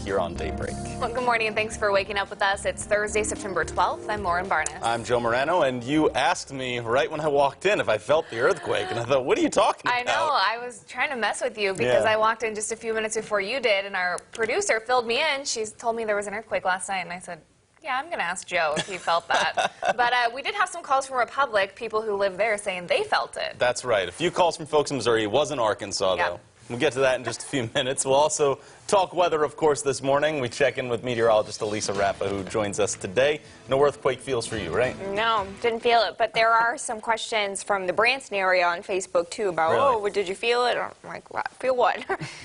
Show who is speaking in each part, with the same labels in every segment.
Speaker 1: Here on Daybreak.
Speaker 2: Well, good morning and thanks for waking up with us. It's Thursday, September 12th. I'm Lauren Barnes.
Speaker 1: I'm Joe Morano, and you asked me right when I walked in if I felt the earthquake, and I thought, what are you talking about?
Speaker 2: I know. I was trying to mess with you because I walked in just a few minutes before you did, and our producer filled me in. She told me there was an earthquake last night, and I said, yeah, I'm going to ask Joe if he felt that. But we did have some calls from Republic, people who live there, saying they felt it.
Speaker 1: That's right. A few calls from folks in Missouri. It wasn't Arkansas, though. We'll get to that in just a few minutes. We'll also talk weather, of course, this morning. We check in with meteorologist Elisa Rappa, who joins us today. No earthquake feels for you, right?
Speaker 3: No, didn't feel it. But there are some questions from the Branson area on Facebook, too, about, oh, did you feel it? I'm like, what? Feel what?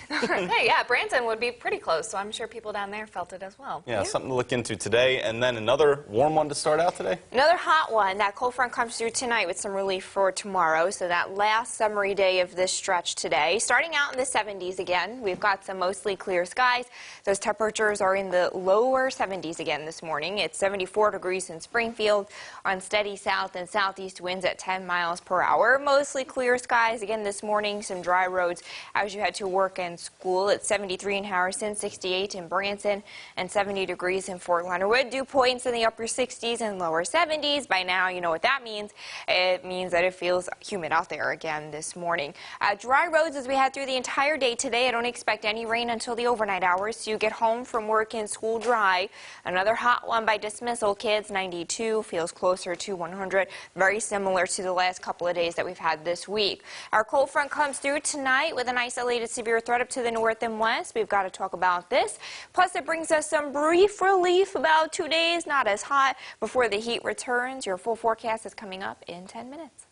Speaker 2: Hey, yeah, Branson would be pretty close, so I'm sure people down there felt it as well.
Speaker 1: Yeah, something to look into today. And then another warm one to start out today?
Speaker 3: Another hot one. That cold front comes through tonight with some relief for tomorrow. So that last summery day of this stretch today. Starting out in the 70s again. We've got some mostly clear skies. Those temperatures are in the lower 70s again this morning. It's 74 degrees in Springfield on steady south and southeast winds at 10 miles per hour. Mostly clear skies again this morning. Some dry roads as you head to work and school. It's 73 in Harrison, 68 in Branson, and 70 degrees in Fort Leonard Wood. Dew points in the upper 60s and lower 70s. By now, you know what that means. It means that it feels humid out there again this morning. Dry roads as we head through the entire day today. I don't expect any rain until the overnight hours, so you get home from work and school dry. Another hot one by dismissal. Kids, 92, feels closer to 100. Very similar to the last couple of days that we've had this week. Our cold front comes through tonight with an isolated severe threat up to the north and west. We've got to talk about this. Plus, it brings us some brief relief about 2 days, not as hot before the heat returns. Your full forecast is coming up in 10 minutes.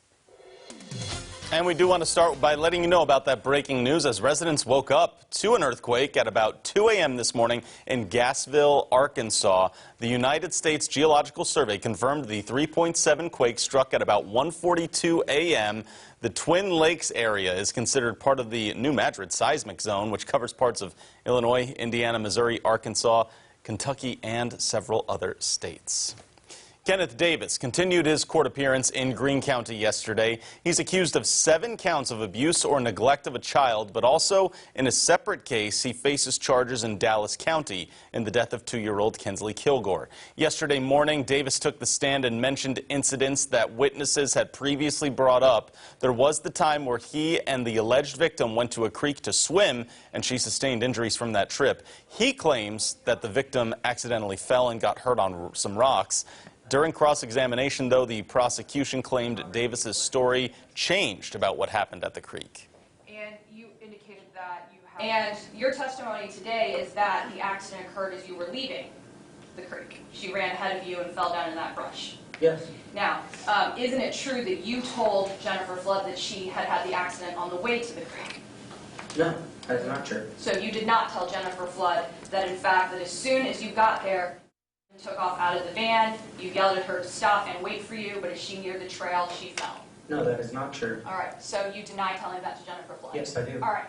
Speaker 1: And we do want to start by letting you know about that breaking news as residents woke up to an earthquake at about 2 a.m. this morning in Gassville, Arkansas. The United States Geological Survey confirmed the 3.7 quake struck at about 1:42 a.m. The Twin Lakes area is considered part of the New Madrid seismic zone, which covers parts of Illinois, Indiana, Missouri, Arkansas, Kentucky, and several other states. Kenneth Davis continued his court appearance in Greene County yesterday. He's accused of 7 counts of abuse or neglect of a child, but also in a separate case, he faces charges in Dallas County in the death of 2-year-old Kinsley Kilgore. Yesterday morning, Davis took the stand and mentioned incidents that witnesses had previously brought up. There was the time where he and the alleged victim went to a creek to swim, and she sustained injuries from that trip. He claims that the victim accidentally fell and got hurt on some rocks. During cross-examination, though, the prosecution claimed Davis's story changed about what happened at the creek.
Speaker 4: And you indicated that you have... And your testimony today is that the accident occurred as you were leaving the creek. She ran ahead of you and fell down in that brush.
Speaker 5: Yes.
Speaker 4: Now, isn't it true that you told Jennifer Flood that she had had the accident on the way to the creek?
Speaker 5: No, that's not true.
Speaker 4: So you did not tell Jennifer Flood that, in fact, that as soon as you got there, took off out of the van, you yelled at her to stop and wait for you, but as she neared the trail, she fell.
Speaker 5: No, that is not true.
Speaker 4: All right, so you deny telling that to Jennifer Flood?
Speaker 5: Yes, I do.
Speaker 4: All right.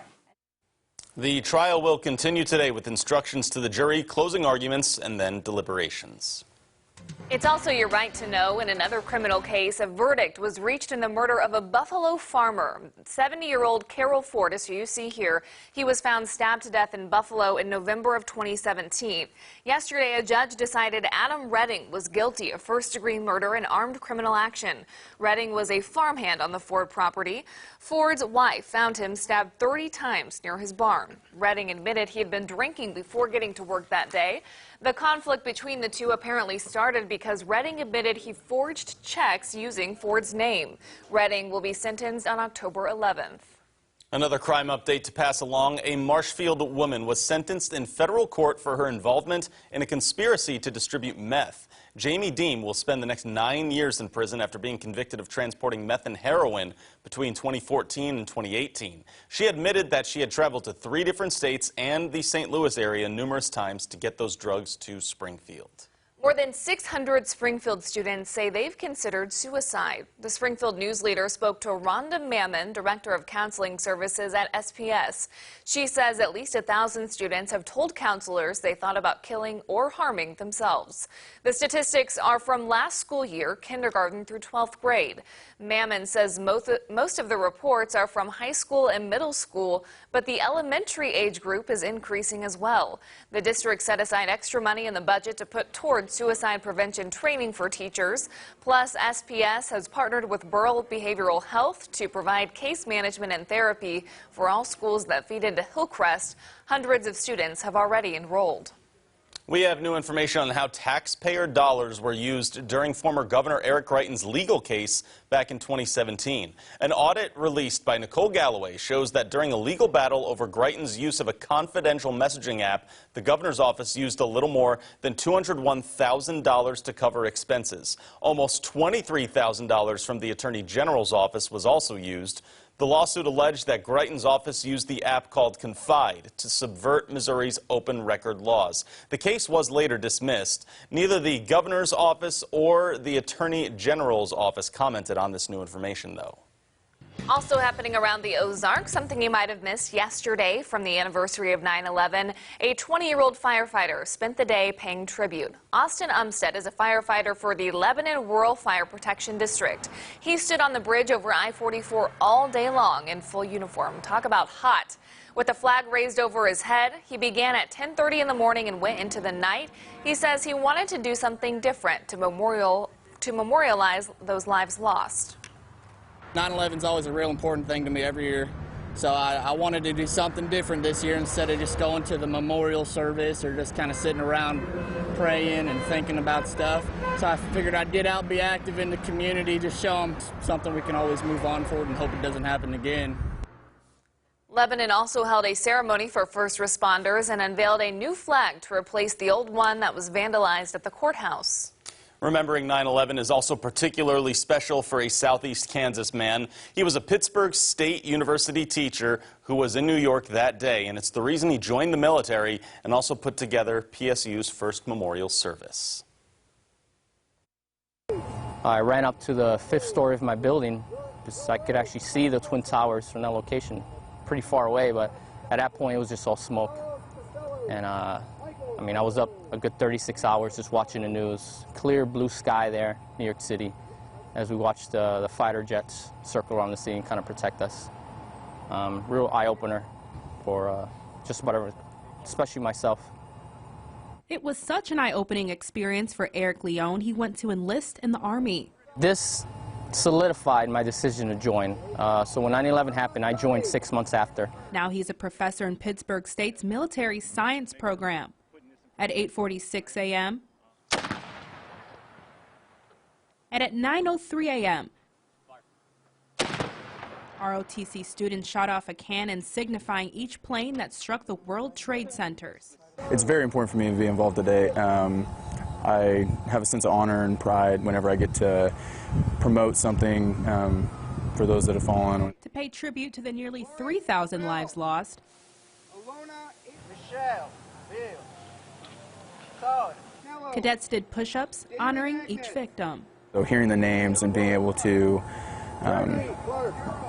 Speaker 1: The trial will continue today with instructions to the jury, closing arguments, and then deliberations.
Speaker 2: It's also your right to know in another criminal case, a verdict was reached in the murder of a Buffalo farmer. 70-year-old Carol Ford, as you see here, he was found stabbed to death in Buffalo in November of 2017. Yesterday, a judge decided Adam Redding was guilty of first-degree murder and armed criminal action. Redding was a farmhand on the Ford property. Ford's wife found him stabbed 30 times near his barn. Redding admitted he had been drinking before getting to work that day. The conflict between the two apparently started because Redding admitted he forged checks using Ford's name. Redding will be sentenced on October 11th.
Speaker 1: Another crime update to pass along. A Marshfield woman was sentenced in federal court for her involvement in a conspiracy to distribute meth. Jamie Deem will spend the next 9 years in prison after being convicted of transporting meth and heroin between 2014 and 2018. She admitted that she had traveled to 3 different states and the St. Louis area numerous times to get those drugs to Springfield.
Speaker 2: More than 600 Springfield students say they've considered suicide. The Springfield News Leader spoke to Rhonda Mammon, Director of Counseling Services at SPS. She says at least 1,000 students have told counselors they thought about killing or harming themselves. The statistics are from last school year, kindergarten through 12th grade. Mammon says most of the reports are from high school and middle school, but the elementary age group is increasing as well. The district set aside extra money in the budget to put towards suicide prevention training for teachers. Plus, SPS has partnered with Burrell Behavioral Health to provide case management and therapy for all schools that feed into Hillcrest. Hundreds of students have already enrolled.
Speaker 1: We have new information on how taxpayer dollars were used during former Governor Eric Greitens' legal case back in 2017. An audit released by Nicole Galloway shows that during a legal battle over Greitens' use of a confidential messaging app, the governor's office used a little more than $201,000 to cover expenses. Almost $23,000 from the Attorney General's office was also used. The lawsuit alleged that Greitens' office used the app called Confide to subvert Missouri's open record laws. The case was later dismissed. Neither the governor's office or the attorney general's office commented on this new information, though.
Speaker 2: Also happening around the Ozarks, something you might have missed yesterday from the anniversary of 9/11. A 20-year-old firefighter spent the day paying tribute. Austin Umstead is a firefighter for the Lebanon Rural Fire Protection District. He stood on the bridge over I-44 all day long in full uniform. Talk about hot. With the flag raised over his head, he began at 10:30 in the morning and went into the night. He says he wanted to do something different to memorialize those lives lost.
Speaker 6: 9/11 is always a real important thing to me every year, so I wanted to do something different this year instead of just going to the memorial service or just kind of sitting around praying and thinking about stuff. So I figured I'd get out, be active in the community, just show them something we can always move on forward and hope it doesn't happen again.
Speaker 2: Lebanon also held a ceremony for first responders and unveiled a new flag to replace the old one that was vandalized at the courthouse.
Speaker 1: Remembering 9/11 is also particularly special for a Southeast Kansas man. He was a Pittsburgh State University teacher who was in New York that day, and it's the reason he joined the military and also put together PSU's first memorial service.
Speaker 7: I ran up to the 5th story of my building because I could actually see the Twin Towers from that location. Pretty far away, but at that point it was just all smoke. And I was up a good 36 hours just watching the news. Clear blue sky there, New York City, as we watched the fighter jets circle around the city and kind of protect us. Real eye-opener for just about everyone, especially myself.
Speaker 8: It was such an eye-opening experience for Eric Leone, he went to enlist in the Army.
Speaker 7: This solidified my decision to join. So when 9/11 happened, I joined 6 months after.
Speaker 8: Now he's a professor in Pittsburgh State's military science program. At 8:46 a.m. and at 9:03 a.m. ROTC students shot off a cannon signifying each plane that struck the World Trade Centers.
Speaker 9: It's very important for me to be involved today. I have a sense of honor and pride whenever I get to promote something for those that have fallen.
Speaker 8: To pay tribute to the nearly 3,000 lives lost, cadets did push-ups honoring each victim.
Speaker 9: So hearing the names and being able to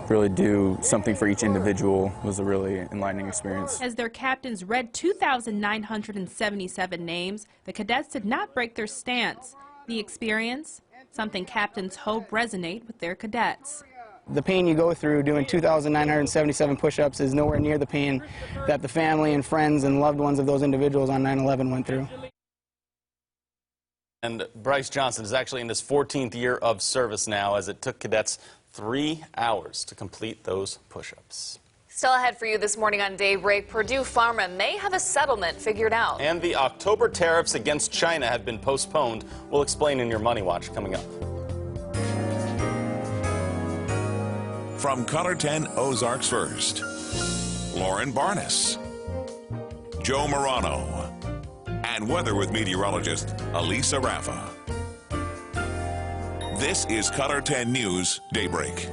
Speaker 9: really do something for each individual was a really enlightening experience.
Speaker 8: As their captains read 2,977 names, the cadets did not break their stance. The experience, something captains hope resonate with their cadets.
Speaker 10: The pain you go through doing 2,977 push-ups is nowhere near the pain that the family and friends and loved ones of those individuals on 9/11 went through.
Speaker 1: And Bryce Johnson is actually in his 14th year of service now, as it took cadets 3 hours to complete those push-ups.
Speaker 2: Still ahead for you this morning on Daybreak, Purdue Pharma may have a settlement figured out.
Speaker 1: And the October tariffs against China have been postponed. We'll explain in your Money Watch coming up.
Speaker 11: From Color 10 Ozarks First, Lauren Barnes, Joe Morano, and weather with meteorologist Elisa Raffa. This is Color 10 News Daybreak.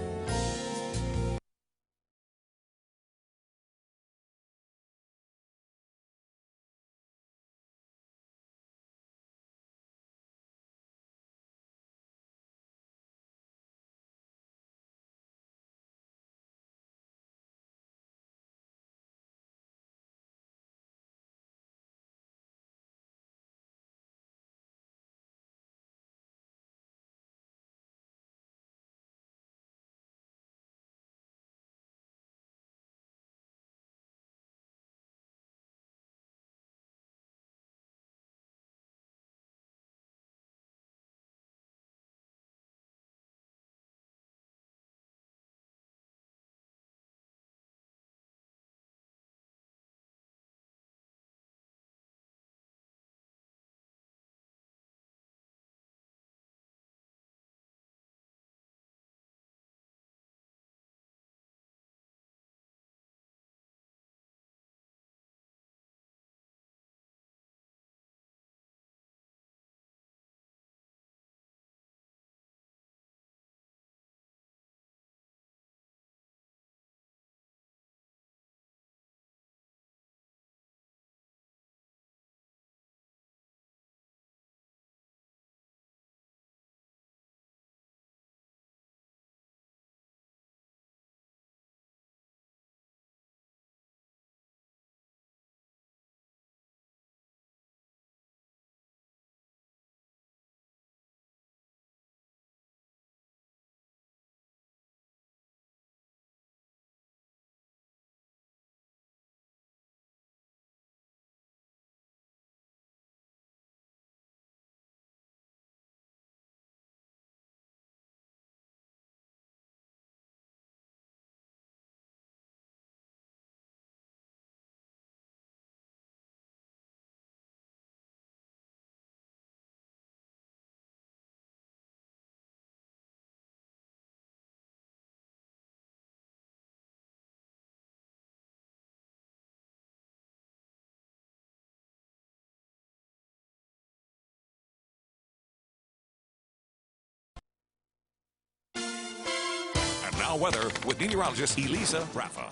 Speaker 11: Now weather with meteorologist Elisa Rafa.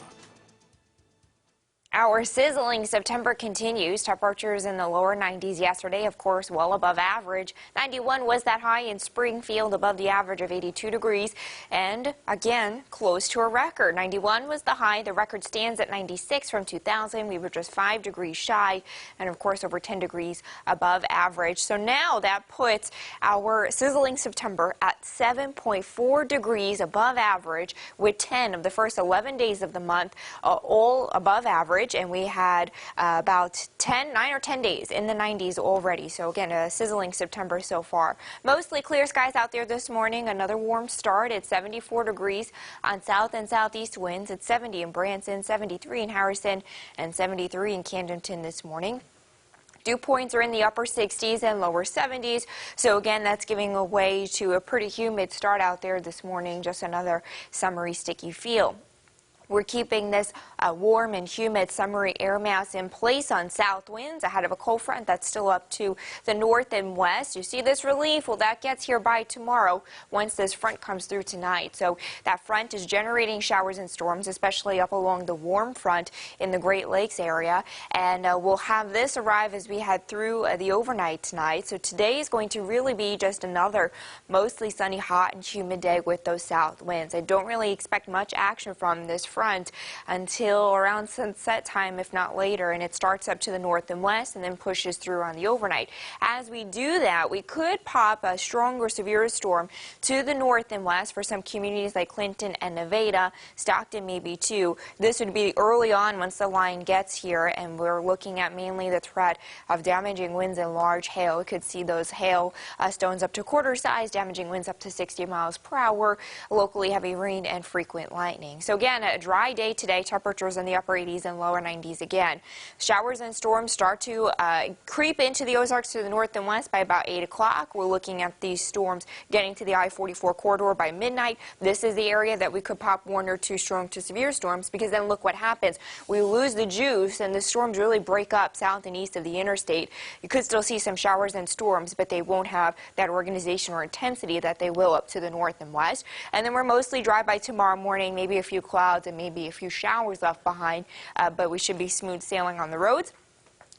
Speaker 3: Our sizzling September continues. Temperatures in the lower 90s yesterday, of course, well above average. 91 was that high in Springfield, above the average of 82 degrees. And again, close to a record. 91 was the high. The record stands at 96 from 2000. We were just 5 degrees shy and, of course, over 10 degrees above average. So now that puts our sizzling September at 7.4 degrees above average, with 10 of the first 11 days of the month all above average. And we had about 9 or 10 days in the 90s already. So again, a sizzling September so far. Mostly clear skies out there this morning. Another warm start at 74 degrees on south and southeast winds. It's 70 in Branson, 73 in Harrison, and 73 in Camdenton this morning. Dew points are in the upper 60s and lower 70s. So again, that's giving way to a pretty humid start out there this morning. Just another summery, sticky feel. We're keeping this warm and humid summery air mass in place on south winds ahead of a cold front that's still up to the north and west. You see this relief? Well, that gets here by tomorrow once this front comes through tonight. So that front is generating showers and storms, especially up along the warm front in the Great Lakes area. And we'll have this arrive as we head through the overnight tonight. So today is going to really be just another mostly sunny, hot, and humid day with those south winds. I don't really expect much action from this front until around sunset time, if not later, and it starts up to the north and west and then pushes through on the overnight. As we do that, we could pop a stronger, severe storm to the north and west for some communities like Clinton and Nevada, Stockton maybe too. This would be early on once the line gets here, and we're looking at mainly the threat of damaging winds and large hail. We could see those hail stones up to quarter size, damaging winds up to 60 miles per hour, locally heavy rain and frequent lightning. So again, a dry day today, temperatures in the upper 80s and lower 90s again. Showers and storms start to creep into the Ozarks to the north and west by about 8 o'clock. We're looking at these storms getting to the I-44 corridor by midnight. This is the area that we could pop 1 or 2 strong to severe storms, because then look what happens. We lose the juice and the storms really break up south and east of the interstate. You could still see some showers and storms, but they won't have that organization or intensity that they will up to the north and west. And then we're mostly dry by tomorrow morning, maybe a few clouds and maybe a few showers left behind, but we should be smooth sailing on the roads.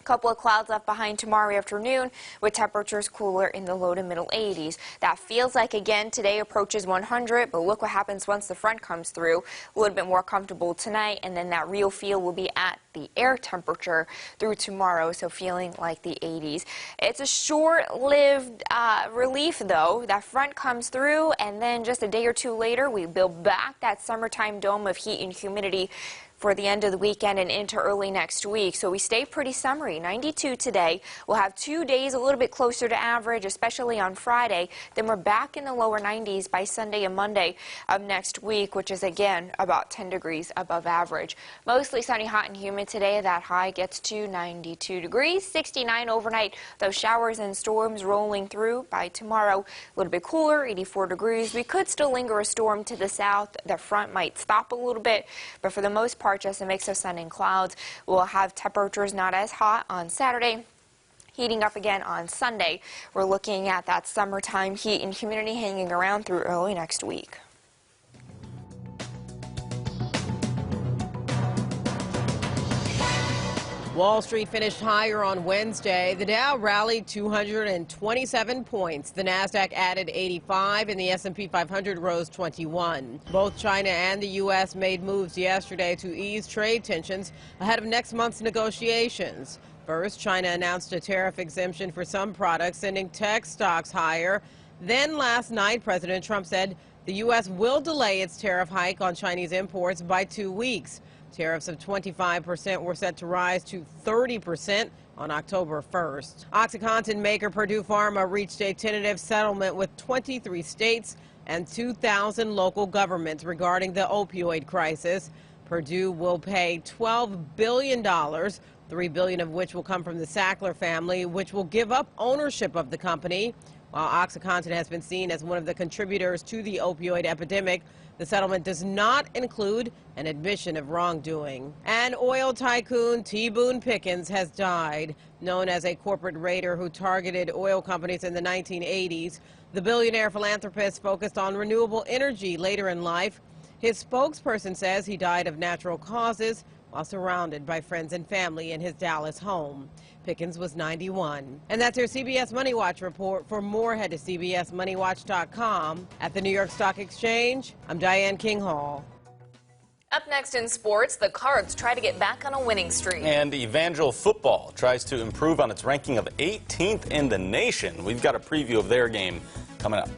Speaker 3: Couple of clouds left behind tomorrow afternoon, with temperatures cooler in the low to middle 80s. That feels like, again, today approaches 100, but look what happens once the front comes through. A little bit more comfortable tonight, and then that real feel will be at the air temperature through tomorrow, so feeling like the 80s. It's a short-lived relief, though. That front comes through, and then just a day or two later, we build back that summertime dome of heat and humidity for the end of the weekend and into early next week. So we stay pretty summery. 92 today. We'll have 2 days a little bit closer to average, especially on Friday. Then we're back in the lower 90s by Sunday and Monday of next week, which is again about 10 degrees above average. Mostly sunny, hot, and humid today. That high gets to 92 degrees, 69 overnight. Those showers and storms rolling through by tomorrow. A little bit cooler, 84 degrees. We could still linger a storm to the south. The front might stop a little bit, but for the most part, just a mix of sun and clouds. We'll have temperatures not as hot on Saturday, heating up again on Sunday. We're looking at that summertime heat and humidity hanging around through early next week.
Speaker 12: Wall Street finished higher on Wednesday. The Dow rallied 227 points. The Nasdaq added 85 and the S&P 500 rose 21. Both China and the U.S. made moves yesterday to ease trade tensions ahead of next month's negotiations. First, China announced a tariff exemption for some products, sending tech stocks higher. Then last night, President Trump said the U.S. will delay its tariff hike on Chinese imports by 2 weeks. Tariffs of 25% were set to rise to 30% on October 1st. OxyContin maker Purdue Pharma reached a tentative settlement with 23 states and 2,000 local governments regarding the opioid crisis. Purdue will pay $12 billion, $3 billion of which will come from the Sackler family, which will give up ownership of the company. While OxyContin has been seen as one of the contributors to the opioid epidemic, the settlement does not include an admission of wrongdoing. And oil tycoon T. Boone Pickens has died. Known as a corporate raider who targeted oil companies in the 1980s, the billionaire philanthropist focused on renewable energy later in life. His spokesperson says he died of natural causes while surrounded by friends and family in his Dallas home. Pickens was 91. And that's your CBS Money Watch report. For more, head to cbsmoneywatch.com. At the New York Stock Exchange, I'm Diane Kinghall.
Speaker 2: Up next in sports, the Cards try to get back on a winning streak.
Speaker 1: And Evangel football tries to improve on its ranking of 18th in the nation. We've got a preview of their game coming up.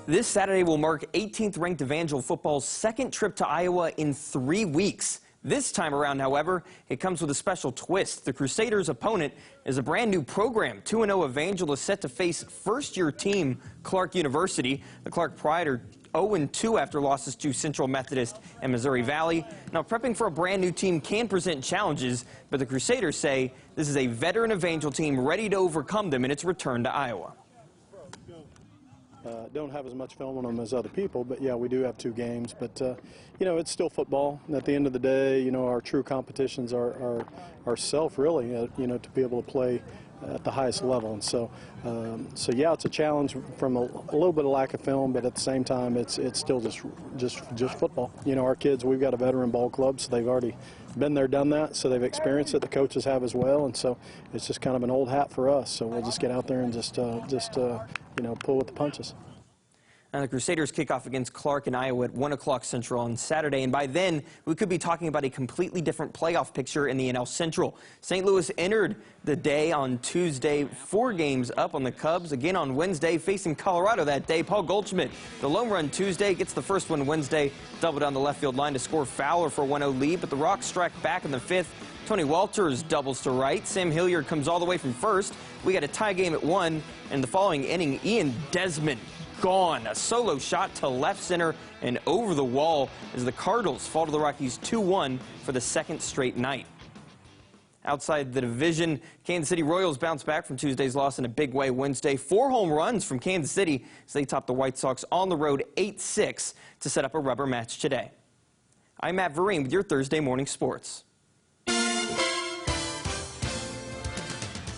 Speaker 13: This Saturday will mark 18th ranked Evangel football's second trip to Iowa in 3 weeks. This time around, however, it comes with a special twist. The Crusaders' opponent is a brand new program. 2-0 Evangel is set to face first-year team Clark University. The Clark Pride are 0-2 after losses to Central Methodist and Missouri Valley. Now, prepping for a brand new team can present challenges, but the Crusaders say this is a veteran Evangel team ready to overcome them in its return to Iowa.
Speaker 14: Don't have as much film on them as other people, but yeah, we do have 2 games. But you know, it's still football. And at the end of the day, you know, our true competitions are ourself, really. You know, to be able to play at the highest level. And so, yeah, it's a challenge from a little bit of lack of film, but at the same time, it's still just football. You know, our kids, we've got a veteran ball club, so they've already been there, done that, so they've experienced it. The coaches have as well, and so it's just kind of an old hat for us. So we'll just get out there and just you know, pull with the punches.
Speaker 13: Now, the Crusaders kick off against Clark and Iowa at 1 o'clock Central on Saturday, and by then, we could be talking about a completely different playoff picture in the NL Central. St. Louis entered the day on Tuesday, 4 games up on the Cubs. Again on Wednesday, facing Colorado that day. Paul Goldschmidt, the lone run Tuesday, gets the first one Wednesday, double down the left field line to score Fowler for a 1-0 lead, but the Rocks strike back in the 5th. Tony Walters doubles to right. Sam Hilliard comes all the way from first. We got a tie game at 1, and the following inning, Ian Desmond gone. A solo shot to left center and over the wall as the Cardinals fall to the Rockies 2-1 for the second straight night. Outside the division, Kansas City Royals bounced back from Tuesday's loss in a big way Wednesday. 4 home runs from Kansas City as they topped the White Sox on the road 8-6 to set up a rubber match today. I'm Matt Vereen with your Thursday Morning Sports.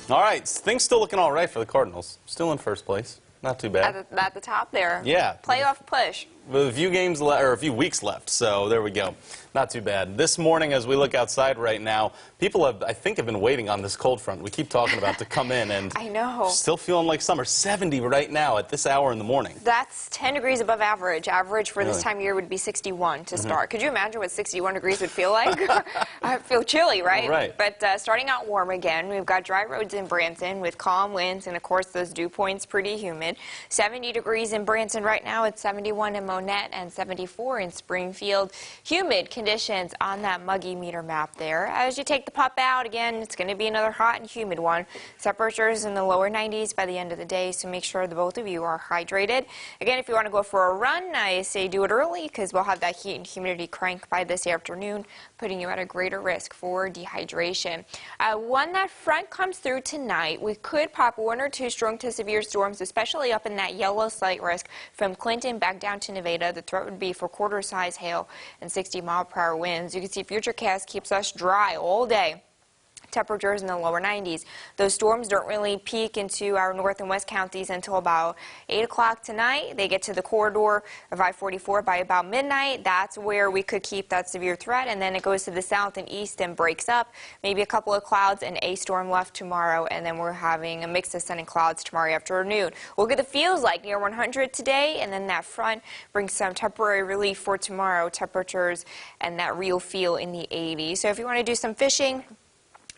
Speaker 1: All right, things still looking all right for the Cardinals. Still in first place. Not too bad.
Speaker 3: At the top there.
Speaker 1: Yeah.
Speaker 3: Playoff push.
Speaker 1: With a few games or a few weeks left, so there we go. Not too bad. This morning, as we look outside right now, people have been waiting on this cold front we keep talking about to come in, and
Speaker 3: I know.
Speaker 1: Still feeling like summer. 70 right now at this hour in the morning.
Speaker 3: That's 10 degrees above average. Average for this time of year would be 61 to start. Could you imagine what 61 degrees would feel like? I feel chilly, right?
Speaker 1: Right.
Speaker 3: But starting out warm again. We've got dry roads in Branson with calm winds and, of course, those dew points pretty humid. 70 degrees in Branson right now. It's 71 in Monette and 74 in Springfield. Humid conditions on that muggy meter map there. As you take the pup out, again, it's going to be another hot and humid one. Temperatures in the lower 90s by the end of the day, so make sure the both of you are hydrated. Again, if you want to go for a run, I say do it early because we'll have that heat and humidity crank by this afternoon, putting you at a greater risk for dehydration. When that front comes through tonight, we could pop 1 or 2 strong to severe storms, especially up in that yellow slight risk from Clinton back down to Nevada. The threat would be for quarter-size hail and 60-mile-per-hour winds. You can see Futurecast keeps us dry all day. Temperatures in the lower 90s. Those storms don't really peak into our north and west counties until about 8 o'clock tonight. They get to the corridor of I-44 by about midnight. That's where we could keep that severe threat, and then it goes to the south and east and breaks up. Maybe a couple of clouds and a storm left tomorrow, and then we're having a mix of sun and clouds tomorrow afternoon. We'll get the feels like near 100 today, and then that front brings some temporary relief for tomorrow. Temperatures and that real feel in the 80s. So if you want to do some fishing,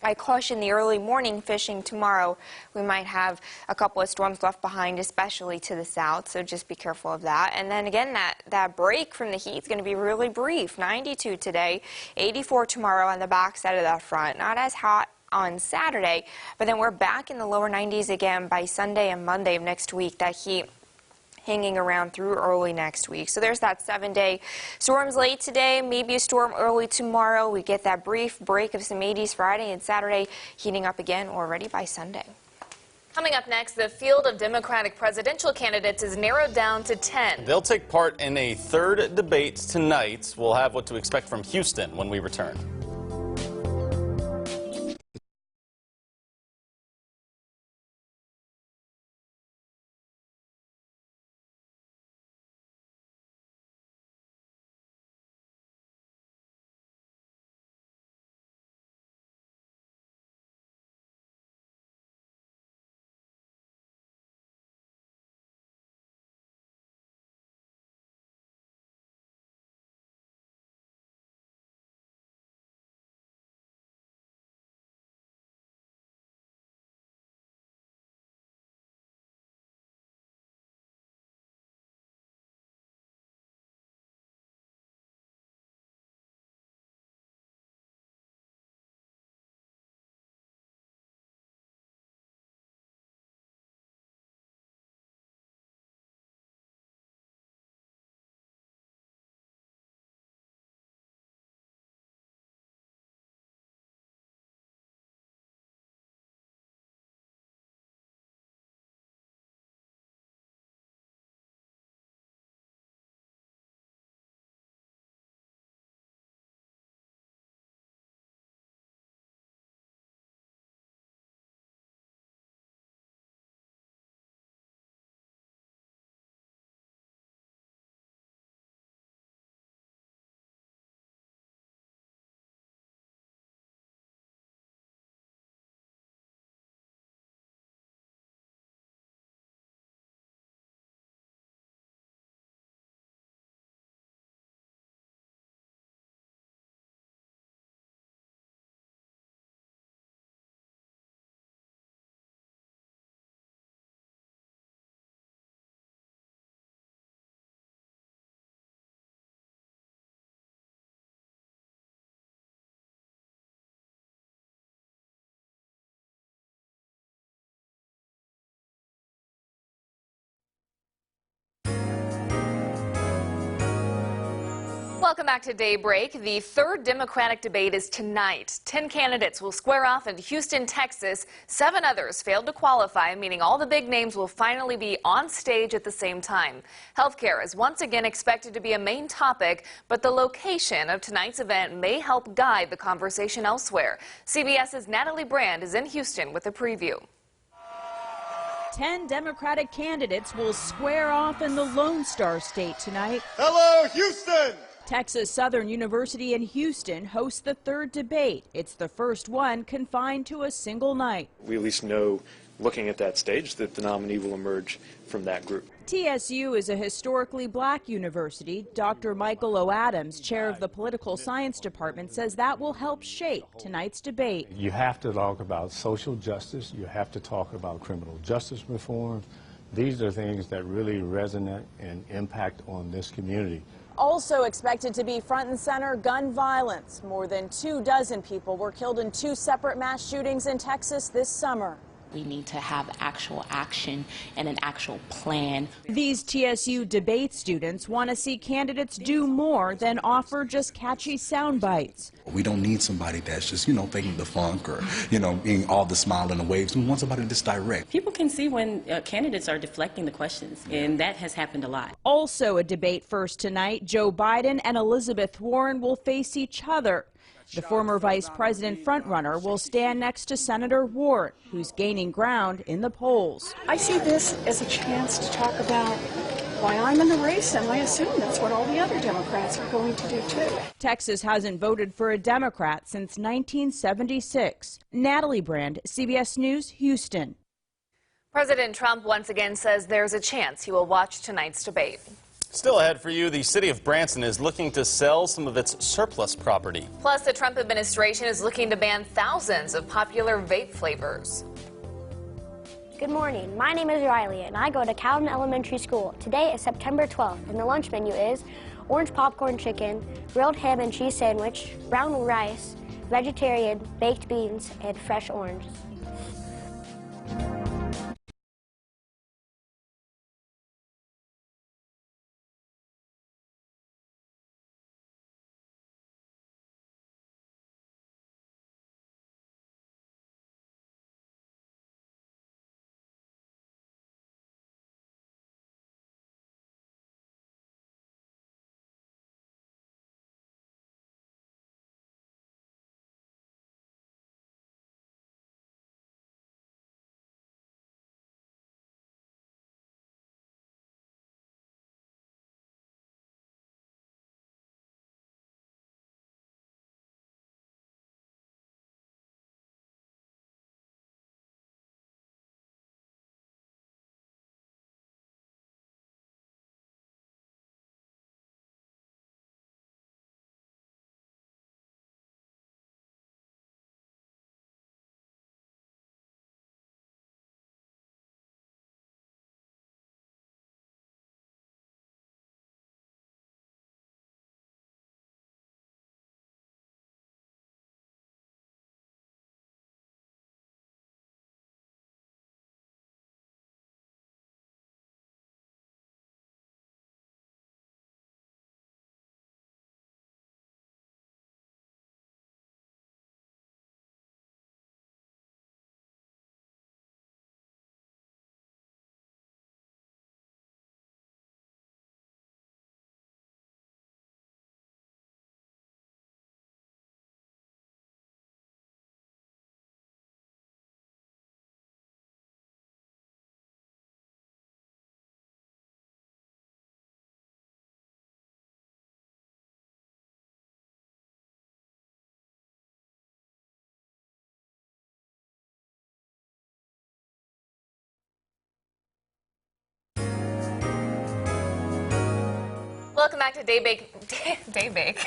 Speaker 3: I caution the early morning fishing tomorrow. We might have a couple of storms left behind, especially to the south, so just be careful of that. And then again, that break from the heat is going to be really brief. 92 today, 84 tomorrow on the back side of that front. Not as hot on Saturday, but then we're back in the lower 90s again by Sunday and Monday of next week. That heat hanging around through early next week. So there's that 7-day. Storms late today, maybe a storm early tomorrow. We get that brief break of some 80s Friday and Saturday, heating up again already by Sunday.
Speaker 2: Coming up next, the field of Democratic presidential candidates is narrowed down to 10.
Speaker 1: They'll take part in a third debate tonight. We'll have what to expect from Houston when we return.
Speaker 2: Welcome back to Daybreak. The third Democratic debate is tonight. 10 candidates will square off in Houston, Texas. 7 others failed to qualify, meaning all the big names will finally be on stage at the same time. Healthcare is once again expected to be a main topic, but the location of tonight's event may help guide the conversation elsewhere. CBS's Natalie Brand is in Houston with a preview.
Speaker 15: 10 Democratic candidates will square off in the Lone Star State tonight.
Speaker 16: Hello, Houston!
Speaker 15: Texas Southern University in Houston hosts the third debate. It's the first one confined to a single night.
Speaker 17: We at least know, looking at that stage, that the nominee will emerge from that group.
Speaker 15: TSU is a historically black university. Dr. Michael O. Adams, chair of the political science department, says that will help shape tonight's debate.
Speaker 18: You have to talk about social justice. You have to talk about criminal justice reform. These are things that really resonate and impact on this community.
Speaker 15: Also expected to be front and center, gun violence. More than 24 people were killed in 2 separate mass shootings in Texas this summer.
Speaker 19: We need to have actual action and an actual plan.
Speaker 15: These TSU debate students want to see candidates do more than offer just catchy sound bites.
Speaker 20: We don't need somebody that's just, faking the funk or, being all the smile and the waves. We want somebody that's direct.
Speaker 19: People can see when candidates are deflecting the questions, and that has happened a lot.
Speaker 15: Also a debate first tonight, Joe Biden and Elizabeth Warren will face each other. The former vice president frontrunner will stand next to Senator Warren, who's gaining ground in the polls.
Speaker 21: I see this as a chance to talk about why I'm in the race, and I assume that's what all the other Democrats are going to do too.
Speaker 15: Texas hasn't voted for a Democrat since 1976. Natalie Brand, CBS News, Houston.
Speaker 2: President Trump once again says there's a chance he will watch tonight's debate.
Speaker 1: Still ahead for you, the city of Branson is looking to sell some of its surplus property.
Speaker 2: Plus, the Trump administration is looking to ban thousands of popular vape flavors.
Speaker 22: Good morning. My name is Riley, and I go to Cowden Elementary School. Today is September 12th, and the lunch menu is orange popcorn chicken, grilled ham and cheese sandwich, brown rice, vegetarian, baked beans, and fresh oranges.
Speaker 2: Welcome back to Daybreak.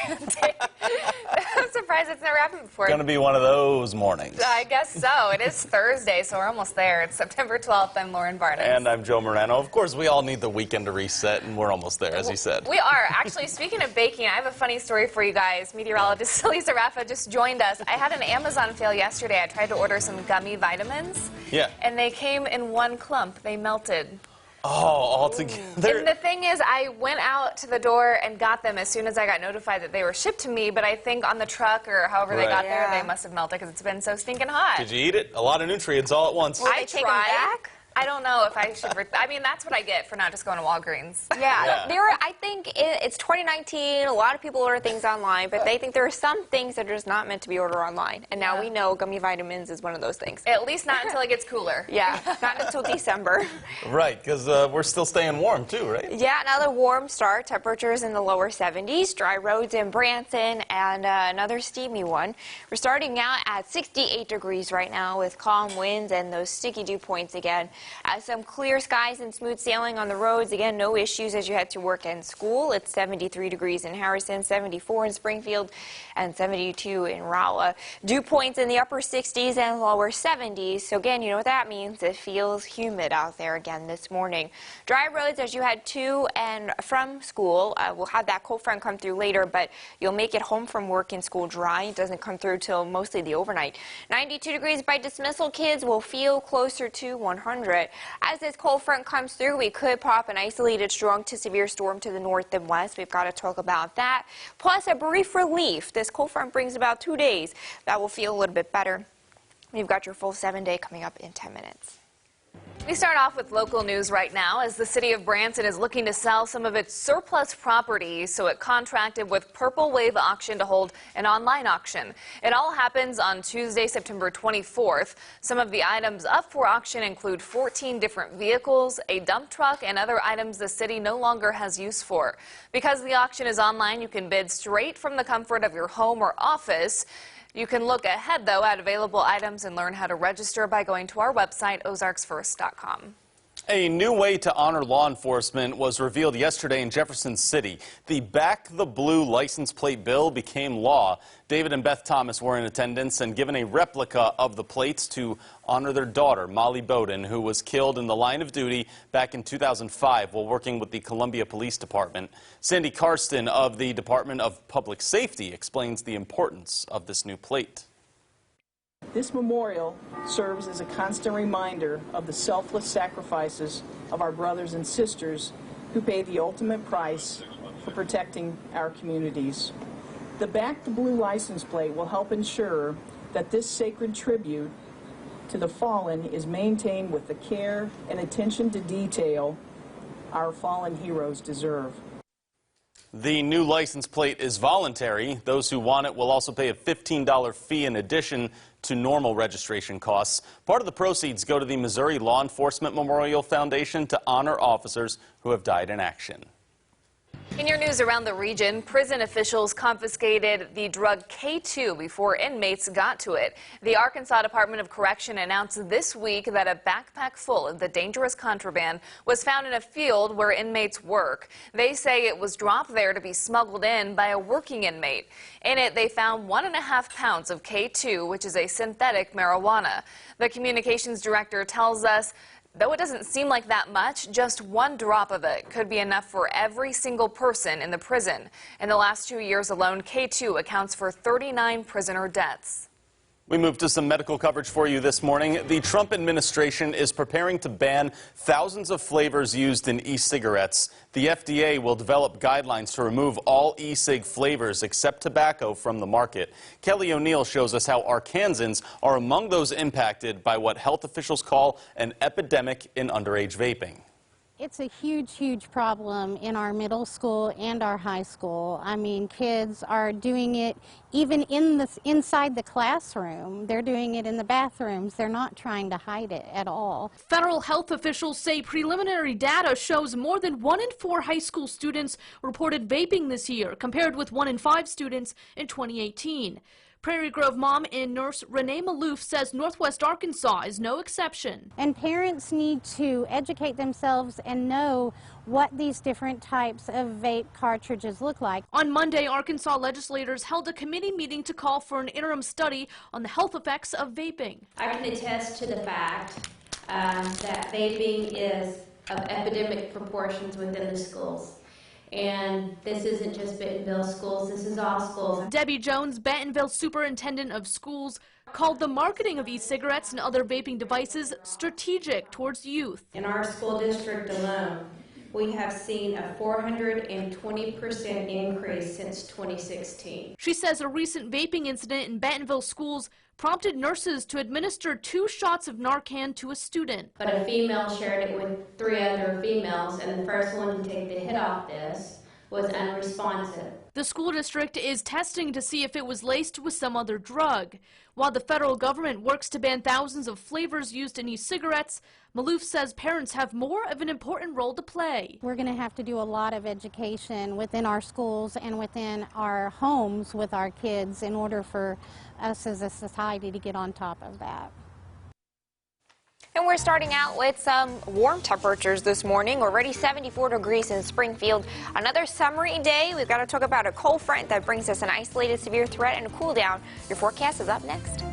Speaker 2: I'm surprised it's never happened before.
Speaker 1: Going to be one of those mornings.
Speaker 2: I guess so. It is Thursday, so we're almost there. It's September 12th. I'm Lauren Barnes.
Speaker 1: And I'm Joe Morano. Of course, we all need the weekend to reset, and we're almost there, as he said.
Speaker 2: We are. Actually, speaking of baking, I have a funny story for you guys. Meteorologist Lisa Raffa just joined us. I had an Amazon fail yesterday. I tried to order some gummy vitamins.
Speaker 1: Yeah.
Speaker 2: And they came in one clump. They melted.
Speaker 1: Oh, all together.
Speaker 2: And the thing is, I went out to the door and got them as soon as I got notified that they were shipped to me, but I think on the truck or however they got there, they must have melted because it's been so stinking hot.
Speaker 1: Did you eat it? A lot of nutrients all at once.
Speaker 2: I take them back. I don't know if I should. I mean, that's what I get for not just going to Walgreens.
Speaker 3: Yeah. I think it's 2019. A lot of people order things online, but they think there are some things that are just not meant to be ordered online. And now we know gummy vitamins is one of those things.
Speaker 2: At least not until it gets cooler.
Speaker 3: Yeah, not until December.
Speaker 1: Right, because we're still staying warm too, right?
Speaker 3: Yeah, another warm start. Temperatures in the lower 70s. Dry roads in Branson, and another steamy one. We're starting out at 68 degrees right now with calm winds and those sticky dew points again. Some clear skies and smooth sailing on the roads. Again, no issues as you head to work and school. It's 73 degrees in Harrison, 74 in Springfield, and 72 in Rolla. Dew points in the upper 60s and lower 70s. So again, you know what that means. It feels humid out there again this morning. Dry roads as you head to and from school. We'll have that cold front come through later, but you'll make it home from work and school dry. It doesn't come through till mostly the overnight. 92 degrees by dismissal. Kids will feel closer to 100. As this cold front comes through, we could pop an isolated strong to severe storm to the north and west. We've got to talk about that. Plus a brief relief. This cold front brings about 2 days. That will feel a little bit better. We've got your full 7-day coming up in 10 minutes.
Speaker 2: We start off with local news right now as the city of Branson is looking to sell some of its surplus properties, so it contracted with Purple Wave Auction to hold an online auction. It all happens on Tuesday, September 24th. Some of the items up for auction include 14 different vehicles, a dump truck, and other items the city no longer has use for. Because the auction is online, you can bid straight from the comfort of your home or office. You can look ahead, though, at available items and learn how to register by going to our website, ozarksfirst.com.
Speaker 1: A new way to honor law enforcement was revealed yesterday in Jefferson City. The Back the Blue license plate bill became law. David and Beth Thomas were in attendance and given a replica of the plates to honor their daughter, Molly Bowden, who was killed in the line of duty back in 2005 while working with the Columbia Police Department. Sandy Karsten of the Department of Public Safety explains the importance of this new plate.
Speaker 5: This memorial serves as a constant reminder of the selfless sacrifices of our brothers and sisters who paid the ultimate price for protecting our communities. The Back the Blue license plate will help ensure that this sacred tribute to the fallen is maintained with the care and attention to detail our fallen heroes deserve.
Speaker 1: The new license plate is voluntary. Those who want it will also pay a $15 fee in addition to normal registration costs. Part of the proceeds go to the Missouri Law Enforcement Memorial Foundation to honor officers who have died in action.
Speaker 2: In your news around the region, prison officials confiscated the drug K2 before inmates got to it. The Arkansas Department of Correction announced this week that a backpack full of the dangerous contraband was found in a field where inmates work. They say it was dropped there to be smuggled in by a working inmate. In it, they found 1.5 pounds of K2, which is a synthetic marijuana. The communications director tells us, though it doesn't seem like that much, just one drop of it could be enough for every single person in the prison. In the last 2 years alone, K2 accounts for 39 prisoner deaths.
Speaker 1: We move to some medical coverage for you this morning. The Trump administration is preparing to ban thousands of flavors used in e-cigarettes. The FDA will develop guidelines to remove all e-cig flavors except tobacco from the market. Kelly O'Neill shows us how Arkansans are among those impacted by what health officials call an epidemic in underage vaping.
Speaker 16: It's a huge, huge problem in our middle school and our high school. I mean, kids are doing it even inside the classroom. They're doing it in the bathrooms. They're not trying to hide it at all.
Speaker 23: Federal health officials say preliminary data shows more than 1 in 4 high school students reported vaping this year, compared with 1 in 5 students in 2018. Prairie Grove mom and nurse Renee Maloof says Northwest Arkansas is no exception.
Speaker 16: And parents need to educate themselves and know what these different types of vape cartridges look like.
Speaker 23: On Monday, Arkansas legislators held a committee meeting to call for an interim study on the health effects of vaping.
Speaker 24: I can attest to the fact that vaping is of epidemic proportions within the schools. And this isn't just Bentonville schools, this is all schools.
Speaker 23: Debbie Jones, Bentonville Superintendent of Schools, called the marketing of e-cigarettes and other vaping devices strategic towards youth.
Speaker 24: In our school district alone, we have seen a 420% increase since 2016.
Speaker 23: She says a recent vaping incident in Bentonville schools prompted nurses to administer 2 shots of Narcan to a student.
Speaker 24: But a female shared it with 3 other females, and the first one to take the hit off this was unresponsive.
Speaker 23: The school district is testing to see if it was laced with some other drug. While the federal government works to ban thousands of flavors used in e-cigarettes, Maloof says parents have more of an important role to play.
Speaker 16: We're going to have to do a lot of education within our schools and within our homes with our kids in order for us as a society to get on top of that.
Speaker 3: And we're starting out with some warm temperatures this morning. Already 74 degrees in Springfield. Another summery day. We've got to talk about a cold front that brings us an isolated severe threat and a cool down. Your forecast is up next.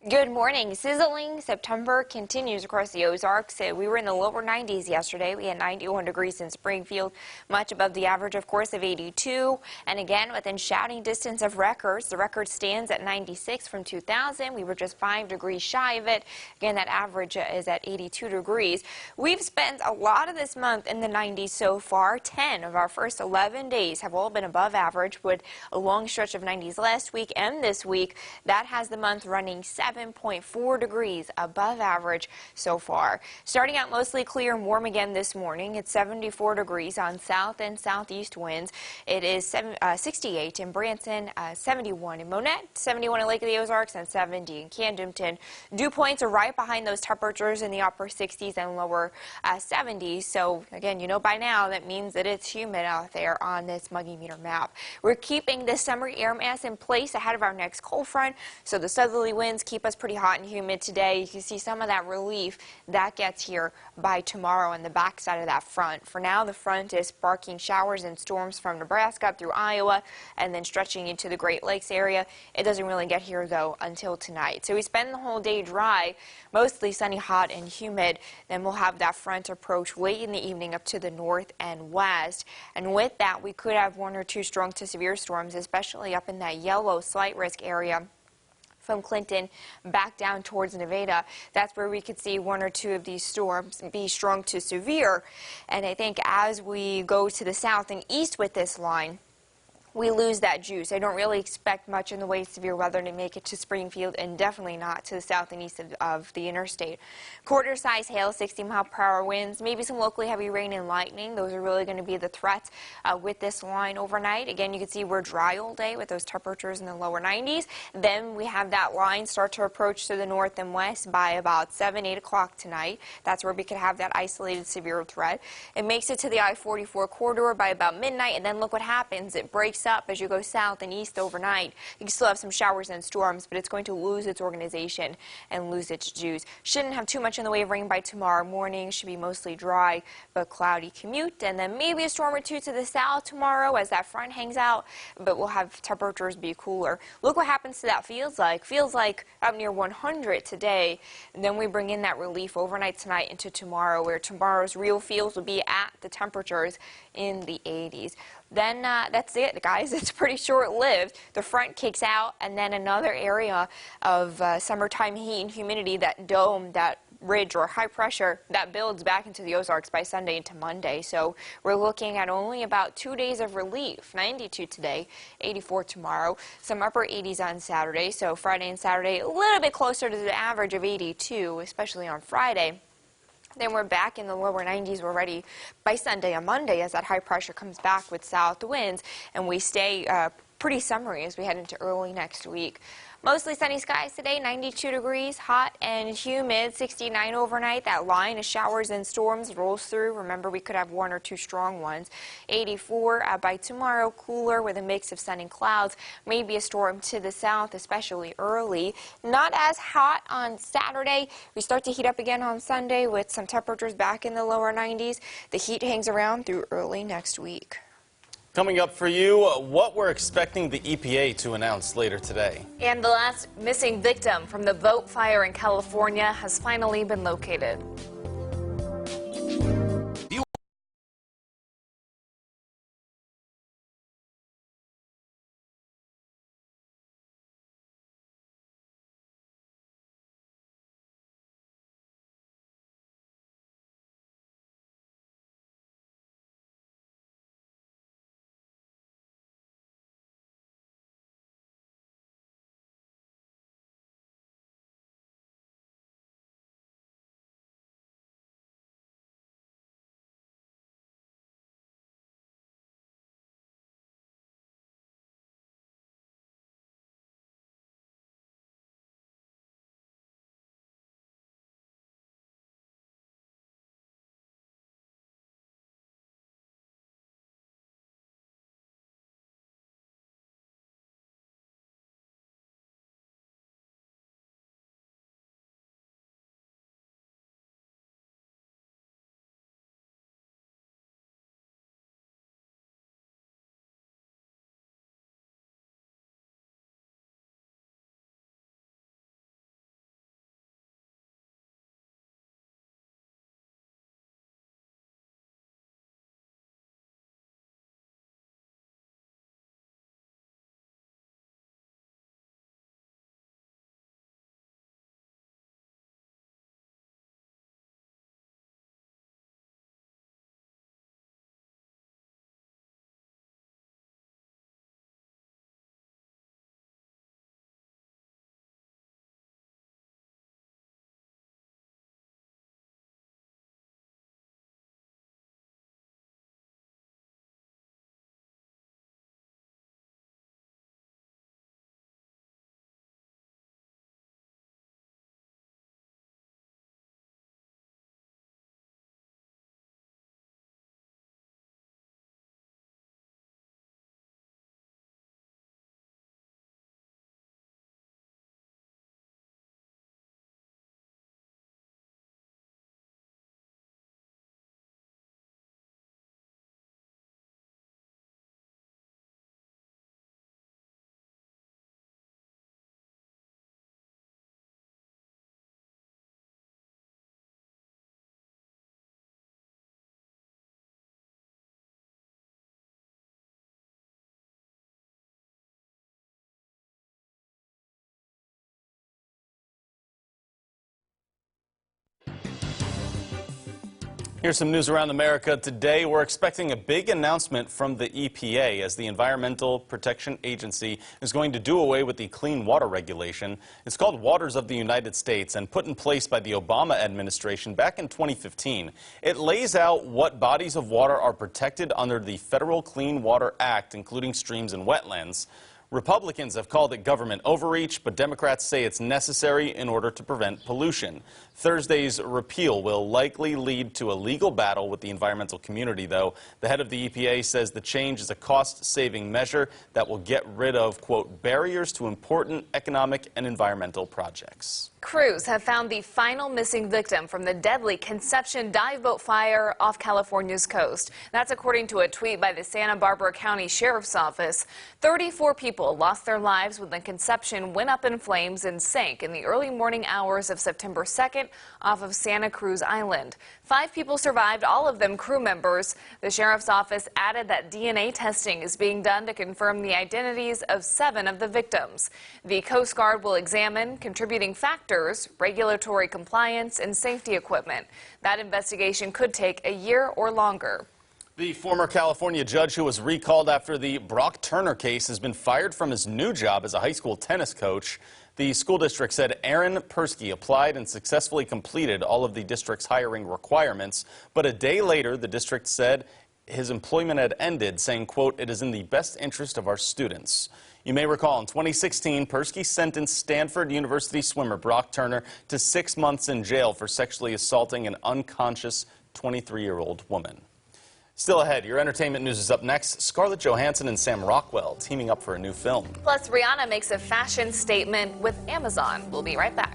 Speaker 3: Good morning. Sizzling September continues across the Ozarks. We were in the lower 90s yesterday. We had 91 degrees in Springfield, much above the average, of course, of 82. And again, within shouting distance of records, the record stands at 96 from 2000. We were just 5 degrees shy of it. Again, that average is at 82 degrees. We've spent a lot of this month in the 90s so far. 10 of our first 11 days have all been above average, with a long stretch of 90s last week and this week. That has the month running 7.4 degrees above average so far. Starting out mostly clear and warm again this morning. It's 74 degrees on south and southeast winds. It is 68 in Branson, 71 in Monette, 71 in Lake of the Ozarks, and 70 in Camdenton. Dew points are right behind those temperatures in the upper 60s and lower 70s. So again, you know by now that means that it's humid out there on this muggy meter map. We're keeping this summery air mass in place ahead of our next cold front, so the southerly winds keep us pretty hot and humid today. You can see some of that relief that gets here by tomorrow on the backside of that front. For now, the front is sparking showers and storms from Nebraska through Iowa and then stretching into the Great Lakes area. It doesn't really get here, though, until tonight. So we spend the whole day dry, mostly sunny, hot, and humid. Then we'll have that front approach late in the evening up to the north and west. And with that, we could have 1 or 2 strong to severe storms, especially up in that yellow slight risk area from Clinton back down towards Nevada. That's where we could see 1 or 2 of these storms be strong to severe. And I think as we go to the south and east with this line, we lose that juice. I don't really expect much in the way of severe weather to make it to Springfield, and definitely not to the south and east of the interstate. Quarter-size hail, 60-mile-per-hour winds, maybe some locally heavy rain and lightning. Those are really going to be the threats with this line overnight. Again, you can see we're dry all day with those temperatures in the lower 90s. Then we have that line start to approach to the north and west by about 7, 8 o'clock tonight. That's where we could have that isolated severe threat. It makes it to the I-44 corridor by about midnight, and then look what happens. It breaks up as you go south and east overnight. You can still have some showers and storms, but it's going to lose its organization and lose its juice. Shouldn't have too much in the way of rain by tomorrow morning. Should be mostly dry but cloudy commute, and then maybe a storm or two to the south tomorrow as that front hangs out, but we'll have temperatures be cooler. Look what happens to that feels like. Feels like up near 100 today, and then we bring in that relief overnight tonight into tomorrow, where tomorrow's real feels will be at the temperatures in the 80s. Then that's it, guys. It's pretty short-lived. The front kicks out, and then another area of summertime heat and humidity, that dome, that ridge or high pressure, that builds back into the Ozarks by Sunday into Monday. So we're looking at only about 2 days of relief. 92 today, 84 tomorrow, some upper 80s on Saturday. So Friday and Saturday a little bit closer to the average of 82, especially on Friday. Then we're back in the lower 90s already by Sunday and Monday as that high pressure comes back with south winds, and we stay pretty summery as we head into early next week. Mostly sunny skies today, 92 degrees, hot and humid, 69 overnight. That line of showers and storms rolls through. Remember, we could have 1 or 2 strong ones. 84 by tomorrow, cooler with a mix of sun and clouds. Maybe a storm to the south, especially early. Not as hot on Saturday. We start to heat up again on Sunday with some temperatures back in the lower 90s. The heat hangs around through early next week.
Speaker 1: Coming up for you, what we're expecting the EPA to announce later today.
Speaker 2: And the last missing victim from the boat fire in California has finally been located.
Speaker 1: Here's some news around America today. We're expecting a big announcement from the EPA as the Environmental Protection Agency is going to do away with the clean water regulation. It's called Waters of the United States and put in place by the Obama administration back in 2015. It lays out what bodies of water are protected under the Federal Clean Water Act, including streams and wetlands. Republicans have called it government overreach, but Democrats say it's necessary in order to prevent pollution. Thursday's repeal will likely lead to a legal battle with the environmental community, though. The head of the EPA says the change is a cost-saving measure that will get rid of, quote, barriers to important economic and environmental projects.
Speaker 2: Crews have found the final missing victim from the deadly Conception dive boat fire off California's coast. That's according to a tweet by the Santa Barbara County Sheriff's Office. 34 people lost their lives when the Conception went up in flames and sank in the early morning hours of September 2nd off of Santa Cruz Island. 5 people survived, all of them crew members. The Sheriff's Office added that DNA testing is being done to confirm the identities of 7 of the victims. The Coast Guard will examine contributing factors, regulatory compliance, and safety equipment. That investigation could take a year or longer.
Speaker 1: The former California judge who was recalled after the Brock Turner case has been fired from his new job as a high school tennis coach. The school district said Aaron Persky applied and successfully completed all of the district's hiring requirements. But a day later, the district said his employment had ended, saying, quote, "It is in the best interest of our students." You may recall in 2016, Persky sentenced Stanford University swimmer Brock Turner to 6 months in jail for sexually assaulting an unconscious 23-year-old woman. Still ahead, your entertainment news is up next. Scarlett Johansson and Sam Rockwell teaming up for a new film.
Speaker 2: Plus, Rihanna makes a fashion statement with Amazon. We'll be right back.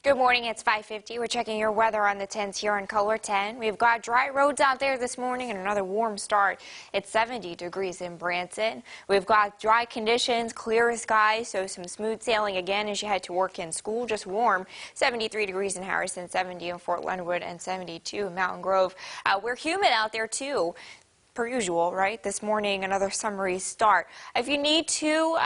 Speaker 3: Good morning, it's 5:50. We're checking your weather on the 10s here in Color 10. We've got dry roads out there this morning and another warm start. It's 70 degrees in Branson. We've got dry conditions, clear skies, so some smooth sailing again as you head to work and school. Just warm. 73 degrees in Harrison, 70 in Fort Leonard, and 72 in Mountain Grove. We're humid out there, too. Per usual, right? This morning, another summery start. If you need to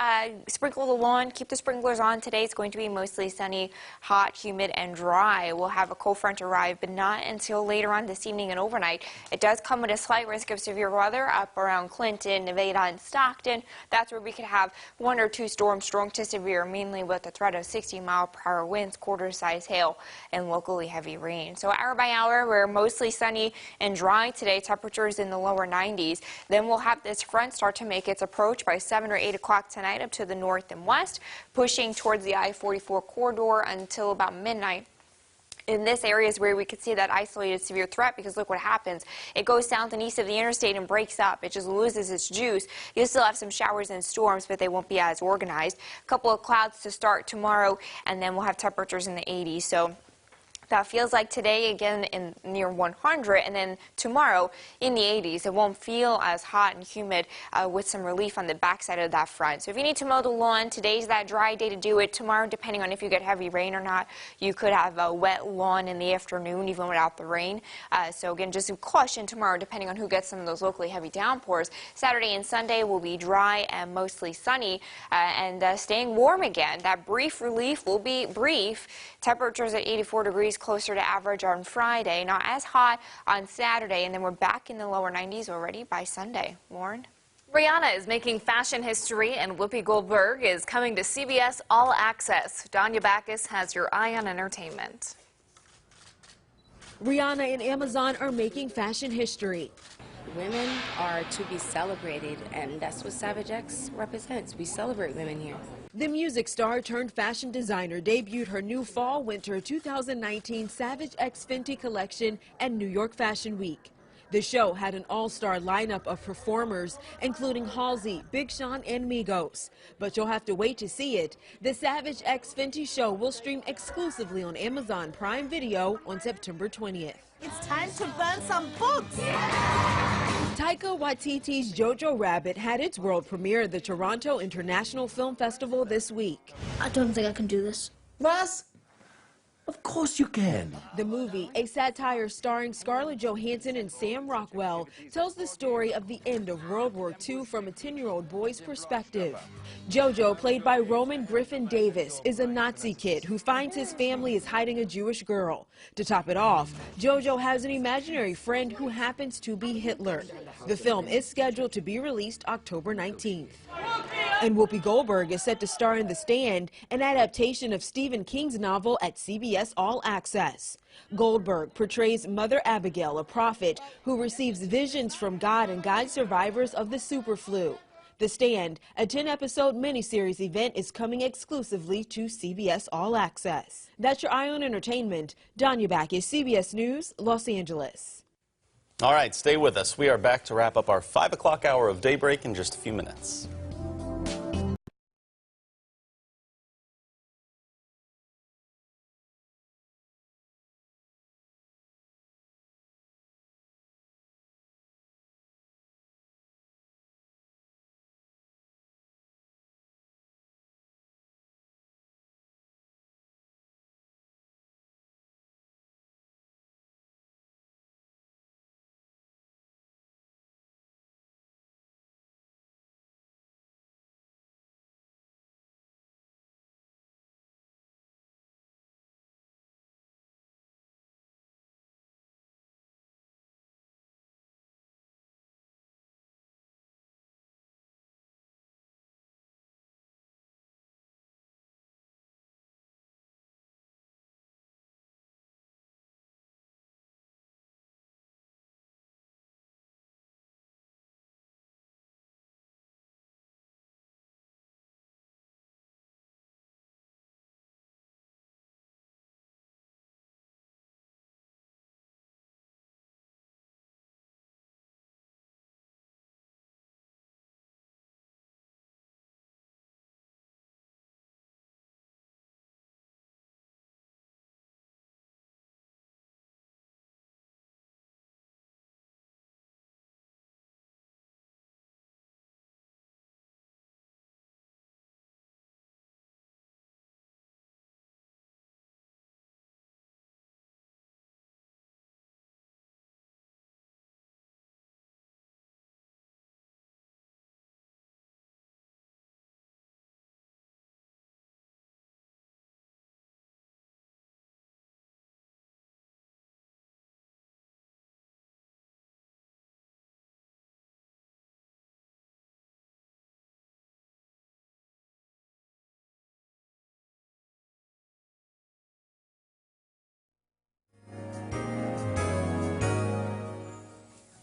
Speaker 3: sprinkle the lawn, keep the sprinklers on. Today it's going to be mostly sunny, hot, humid, and dry. We'll have a cold front arrive, but not until later on this evening and overnight. It does come with a slight risk of severe weather up around Clinton, Nevada, and Stockton. That's where we could have 1 or 2 storms, strong to severe, mainly with the threat of 60-mile-per-hour winds, quarter-size hail, and locally heavy rain. So hour by hour, we're mostly sunny and dry today. Temperatures in the lower 90s. 90s. Then we'll have this front start to make its approach by 7 or 8 o'clock tonight up to the north and west, pushing towards the I-44 corridor until about midnight. In this area is where we could see that isolated severe threat, because look what happens. It goes south and east of the interstate and breaks up. It just loses its juice. You'll still have some showers and storms, but they won't be as organized. A couple of clouds to start tomorrow, and then we'll have temperatures in the 80s. So that feels like today again in near 100, and then tomorrow in the 80s. It won't feel as hot and humid with some relief on the backside of that front. So if you need to mow the lawn, today's that dry day to do it. Tomorrow, depending on if you get heavy rain or not, you could have a wet lawn in the afternoon even without the rain. So again, just caution tomorrow depending on who gets some of those locally heavy downpours. Saturday and Sunday will be dry and mostly sunny and staying warm again. That brief relief will be brief. Temperatures at 84 degrees, closer to average on Friday, not as hot on Saturday, and then we're back in the lower 90s already by Sunday. Lauren?
Speaker 2: Rihanna is making fashion history, and Whoopi Goldberg is coming to CBS All Access. Danya Backus has your eye on entertainment.
Speaker 4: Rihanna and Amazon are making fashion history.
Speaker 6: Women are to be celebrated, and that's what Savage X represents. We celebrate women here.
Speaker 4: The music star turned fashion designer debuted her new fall-winter 2019 Savage X Fenty collection at New York Fashion Week. The show had an all-star lineup of performers, including Halsey, Big Sean, and Migos. But you'll have to wait to see it. The Savage X Fenty show will stream exclusively on Amazon Prime Video on September 20th.
Speaker 7: It's time to burn some books!
Speaker 4: Taika Waititi's Jojo Rabbit had its world premiere at the Toronto International Film Festival this week.
Speaker 7: I don't think I can do this.
Speaker 9: Russ? Of course you can.
Speaker 4: The movie, a satire starring Scarlett Johansson and Sam Rockwell, tells the story of the end of World War II from a 10-year-old boy's perspective. Jojo, played by Roman Griffin Davis, is a Nazi kid who finds his family is hiding a Jewish girl. To top it off, Jojo has an imaginary friend who happens to be Hitler. The film is scheduled to be released October 19th. And Whoopi Goldberg is set to star in The Stand, an adaptation of Stephen King's novel at CBS All Access. Goldberg portrays Mother Abigail, a prophet who receives visions from God and guides survivors of the superflu. The Stand, a 10-episode miniseries event, is coming exclusively to CBS All Access. That's your eye on entertainment. Danya Backus, CBS News, Los Angeles.
Speaker 1: All right, stay with us. We are back to wrap up our 5 o'clock hour of Daybreak in just a few minutes.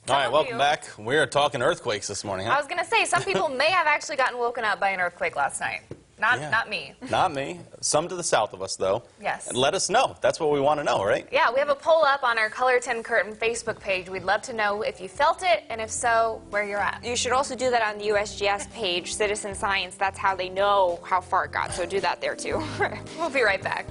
Speaker 1: All right, welcome back. We're talking earthquakes this morning, huh?
Speaker 2: I was going to say, some people may have actually gotten woken up by an earthquake last night. Not me.
Speaker 1: Not me. Some to the south of us, though.
Speaker 2: Yes.
Speaker 1: And let us know. That's what we want to know, right?
Speaker 2: Yeah, we have a poll up on our Color 10 Curtain Facebook page. We'd love to know if you felt it, and if so, where you're at.
Speaker 3: You should also do that on the USGS page, Citizen Science. That's how they know how far it got, so do that there, too.
Speaker 2: We'll be right back.